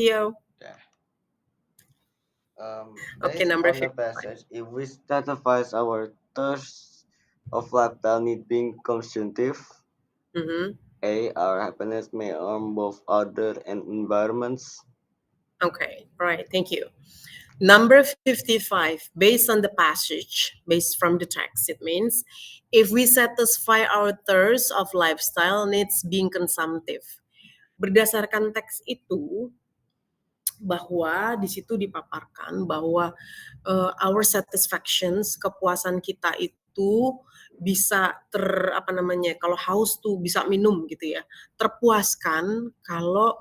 Theo. Yeah. Okay, Based number on the 55. passage, if we satisfies our thirst of lifestyle need being consumptive, Mm-hmm. A, our happiness may harm both other and environments. Okay, all right, thank you. Number 55, based on the passage, based from the text, it means if we satisfy our thirst of lifestyle needs being consumptive. Berdasarkan teks itu, bahwa di situ dipaparkan bahwa our satisfactions, kepuasan kita itu bisa apa namanya, kalau haus tuh bisa minum gitu ya, terpuaskan kalau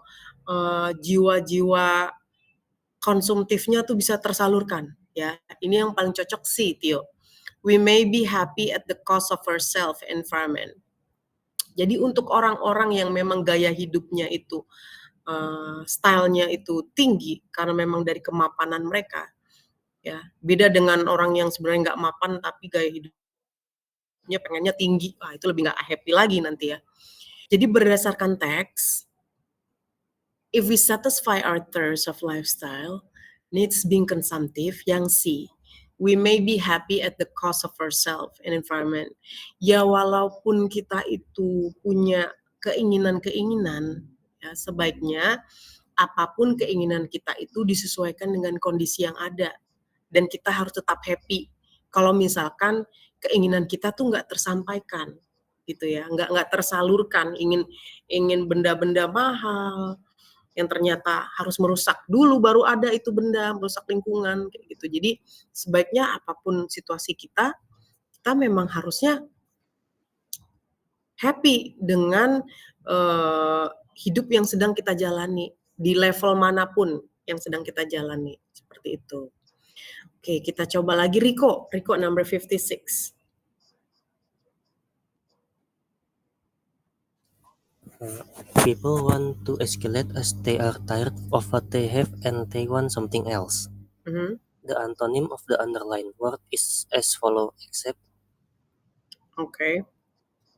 jiwa-jiwa konsumtifnya tuh bisa tersalurkan ya. Ini yang paling cocok sih Tio. We may be happy at the cost of our self environment. Jadi untuk orang-orang yang memang gaya hidupnya itu stylenya itu tinggi karena memang dari kemapanan mereka ya, beda dengan orang yang sebenarnya nggak mapan tapi gaya hidupnya pengennya tinggi, itu lebih nggak happy lagi nanti ya. Jadi berdasarkan teks, if we satisfy our thirst of lifestyle needs being consumptive, yang C, we may be happy at the cost of ourselves and environment. Ya walaupun kita itu punya keinginan-keinginan, ya sebaiknya apapun keinginan kita itu disesuaikan dengan kondisi yang ada dan kita harus tetap happy. Kalau misalkan keinginan kita tuh nggak tersampaikan, gitu ya, nggak tersalurkan, ingin benda-benda mahal yang ternyata harus merusak dulu baru ada itu benda, merusak lingkungan kayak gitu. Jadi sebaiknya apapun situasi kita memang harusnya happy dengan hidup yang sedang kita jalani di level manapun yang sedang kita jalani, seperti itu. Oke, kita coba lagi Riko number 56. People want to escalate as they are tired of what they have and they want something else. Mm-hmm. The antonym of the underlined word is as follow, except. Okay.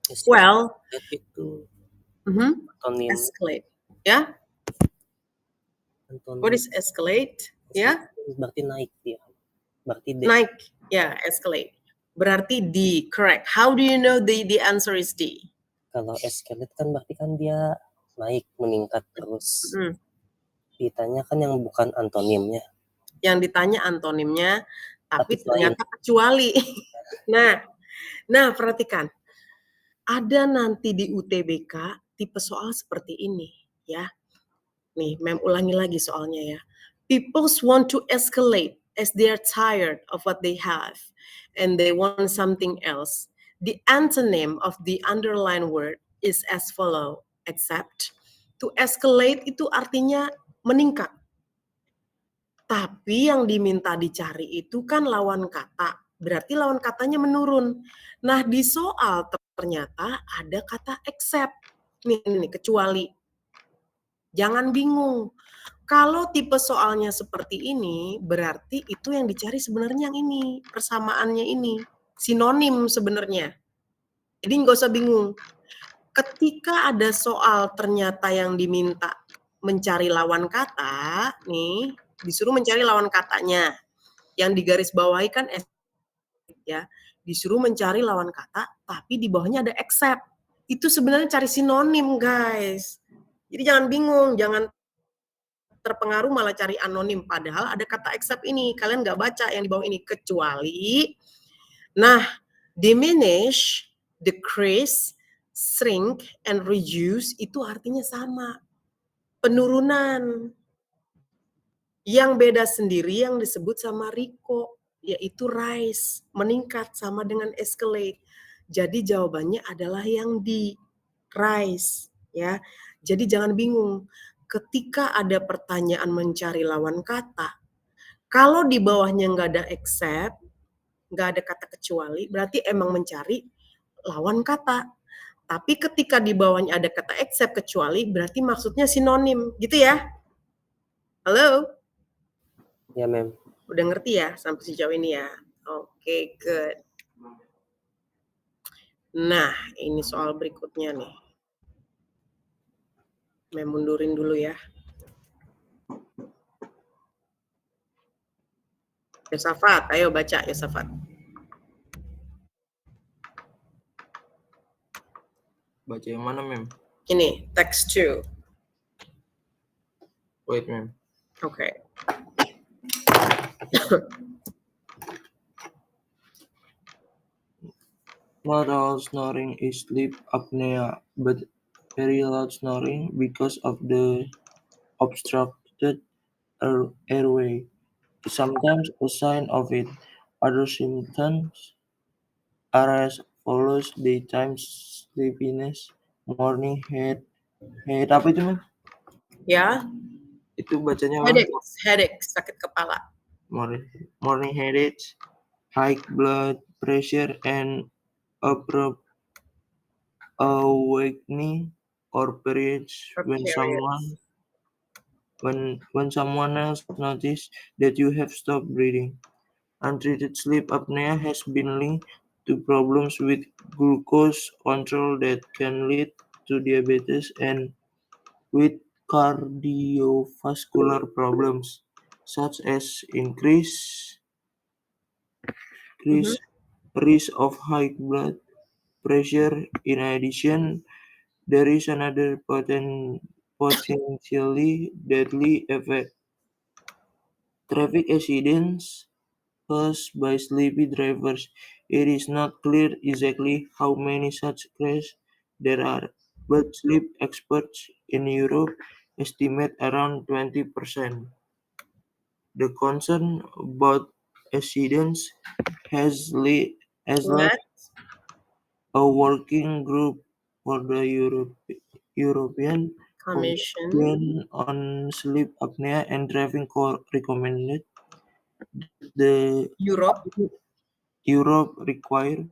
Is Well, itu antonym. Escalate. Ya? What is escalate? Ya? Berarti naik dia. Berarti naik. Ya, escalate. Berarti D, correct. How do you know the answer is D? Kalau escalate kan berarti kan dia naik, meningkat terus. Ditanya kan yang bukan antonimnya. Yang ditanya antonimnya, tapi ternyata kecuali. Nah, perhatikan. Ada nanti di UTBK tipe soal seperti ini, ya. Nih, Mem ulangi lagi soalnya ya. People want to escalate as they are tired of what they have and they want something else. The antonym of the underlined word is as follow, except. To escalate itu artinya meningkat. Tapi yang diminta dicari itu kan lawan kata. Berarti lawan katanya menurun. Nah, di soal ternyata ada kata except. Nih, kecuali. Jangan bingung. Kalau tipe soalnya seperti ini, berarti itu yang dicari sebenarnya yang ini, persamaannya ini, sinonim sebenarnya. Jadi nggak usah bingung. Ketika ada soal ternyata yang diminta mencari lawan kata, nih, disuruh mencari lawan katanya. Yang digaris bawahi kan ya, disuruh mencari lawan kata, tapi di bawahnya ada except. Itu sebenarnya cari sinonim, guys. Jadi jangan bingung, jangan terpengaruh malah cari anonim, padahal ada kata except ini, kalian nggak baca yang di bawah ini, kecuali, nah, diminish, decrease, shrink, and reduce itu artinya sama, penurunan. Yang beda sendiri yang disebut sama Riko, yaitu rise, meningkat, sama dengan escalate. Jadi jawabannya adalah yang di rise, ya. Jadi jangan bingung. Ketika ada pertanyaan mencari lawan kata, kalau di bawahnya nggak ada except, nggak ada kata kecuali, berarti emang mencari lawan kata. Tapi ketika di bawahnya ada kata except kecuali, berarti maksudnya sinonim, gitu ya? Halo? Ya, Mem. Udah ngerti ya sampai sejauh ini ya? Oke, good. Nah, ini soal berikutnya nih. Mem mundurin dulu ya. Yosafat, ayo baca Yosafat. Baca yang mana, Mem? Ini, text 2. Wait, Mem. Okay. Not all snoring is sleep apnea, but very loud snoring because of the obstructed airway is sometimes a sign of it. Other symptoms are as follows: daytime sleepiness, morning head apa itu, Mem? Ya, Itu bacanya apa? headache, sakit kepala. Morning headaches, high blood pressure, and abrupt awakening or periods when someone else notices that you have stopped breathing. Untreated sleep apnea has been linked to problems with glucose control that can lead to diabetes and with cardiovascular problems such as increased risk of high blood pressure. In addition, there is another potentially deadly effect: traffic accidents caused by sleepy drivers. It is not clear exactly how many such crashes there are, but sleep experts in Europe estimate around 20%. The concern about accidents has led a working group for the European Commission on Sleep Apnea and Driving recommended that Europe require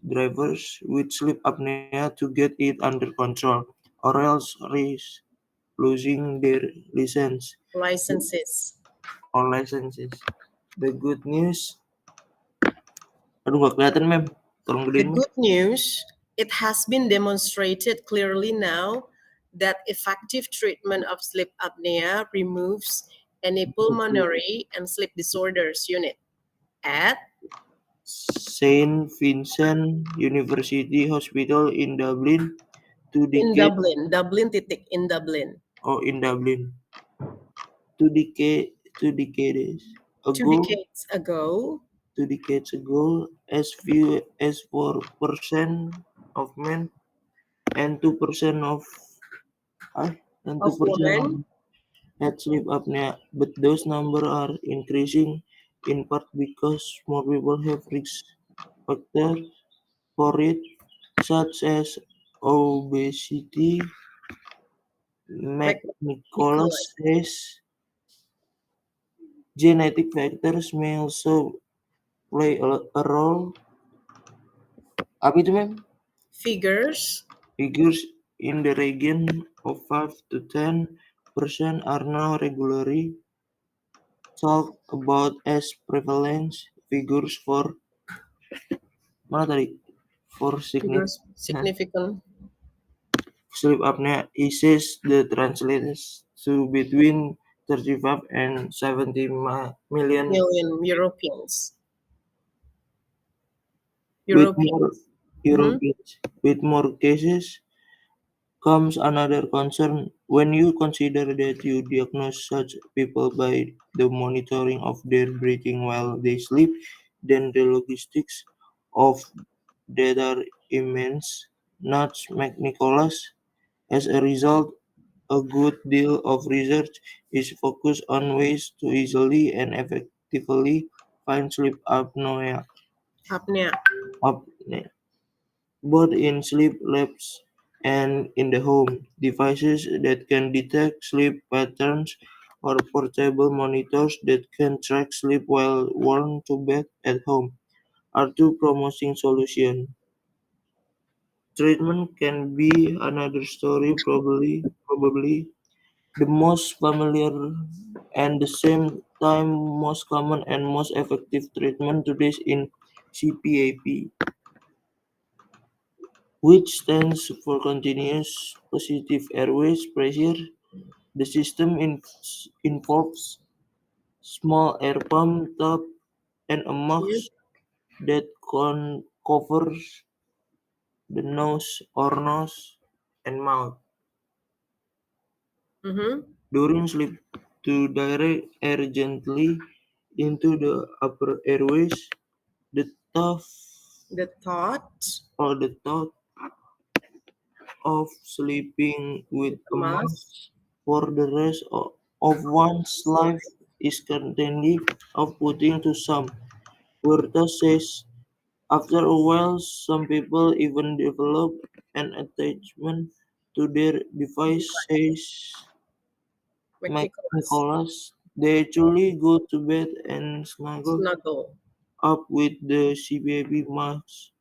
drivers with sleep apnea to get it under control, or else risk losing their licenses. The good news, nggak kelihatan, Mem. Tolong gedein, Mem. The good news, it has been demonstrated clearly now that effective treatment of sleep apnea removes any pulmonary and sleep disorders unit at Saint Vincent University Hospital in Dublin. In Dublin. Oh, in Dublin. 2 decades ago, as few as 4% of men and 2% of women had sleep apnea, but those numbers are increasing in part because more people have risk factors for it, such as obesity. McNicholas says genetic factors may also play a role. Apa itu, Mem? Figures in the region of 5 to 10% are now regularly talked about as prevalence figures for significant sleep apnea. He says the translates to between 35 and 70 million Europeans. With more cases comes another concern. When you consider that you diagnose such people by the monitoring of their breathing while they sleep, then the logistics of that are immense. Not McNicholas. As a result, a good deal of research is focused on ways to easily and effectively find sleep apnea. Both in sleep labs and in the home. Devices that can detect sleep patterns or portable monitors that can track sleep while worn to bed at home are two promising solutions. Treatment can be another story, probably the most familiar and the same time most common and most effective treatment today in CPAP, which stands for continuous positive airways pressure. The system involves small air pump top and a mask that covers the nose and mouth. During sleep, to direct air gently into the upper airways, the thought of sleeping with a mask for the rest of one's life is currently off-putting to some. Huerta says, after a while, some people even develop an attachment to their device, says Nicholas. They actually go to bed and snuggle up with the CPAP mask.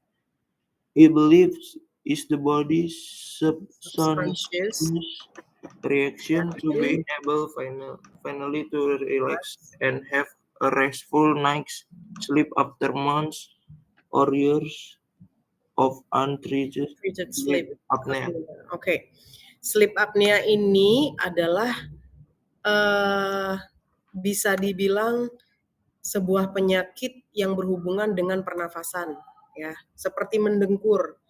He believes is the body's subconscious reaction to being able finally to relax and have a restful night's sleep after months or years of untreated sleep apnea. Oke. Sleep apnea ini adalah bisa dibilang sebuah penyakit yang berhubungan dengan pernafasan, ya, seperti mendengkur.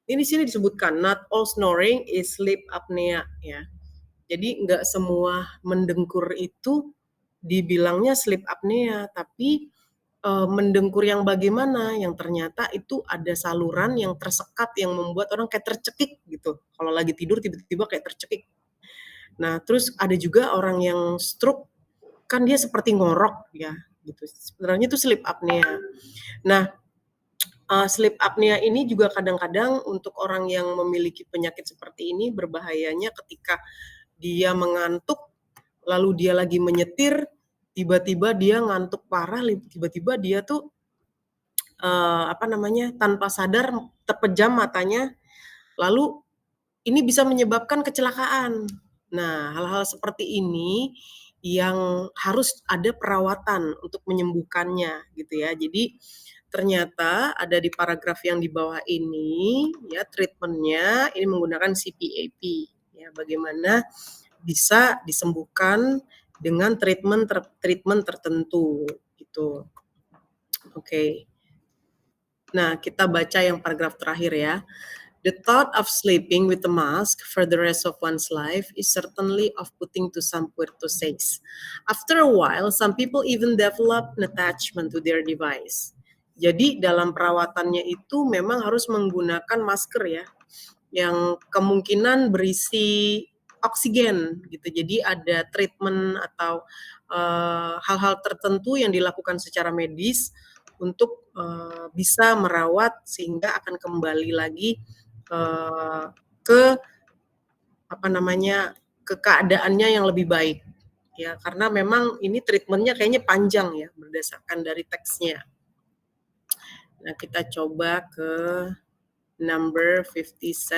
Ini di sini disebutkan not all snoring is sleep apnea, ya. Jadi nggak semua mendengkur itu dibilangnya sleep apnea, tapi mendengkur yang bagaimana, yang ternyata itu ada saluran yang tersekat yang membuat orang kayak tercekik gitu. Kalau lagi tidur tiba-tiba kayak tercekik. Nah, terus ada juga orang yang stroke, kan dia seperti ngorok ya, gitu. Sebenarnya itu sleep apnea. Nah, sleep apnea ini juga kadang-kadang untuk orang yang memiliki penyakit seperti ini berbahayanya ketika dia mengantuk, lalu dia lagi menyetir, tiba-tiba dia ngantuk parah, tiba-tiba dia tuh tanpa sadar terpejam matanya, lalu ini bisa menyebabkan kecelakaan. Nah, hal-hal seperti ini yang harus ada perawatan untuk menyembuhkannya gitu ya. Jadi ternyata ada di paragraf yang di bawah ini ya, treatmentnya ini menggunakan CPAP ya, bagaimana bisa disembuhkan dengan treatment tertentu gitu. Oke. Nah, kita baca yang paragraf terakhir ya. The thought of sleeping with a mask for the rest of one's life is certainly off-putting to some, Puerto says. After a while, some people even develop an attachment to their device. Jadi dalam perawatannya itu memang harus menggunakan masker ya, yang kemungkinan berisi oksigen gitu. Jadi ada treatment atau hal-hal tertentu yang dilakukan secara medis untuk bisa merawat sehingga akan kembali lagi ke keadaannya yang lebih baik ya, karena memang ini treatmentnya kayaknya panjang ya berdasarkan dari teksnya. Nah, kita coba ke number 57.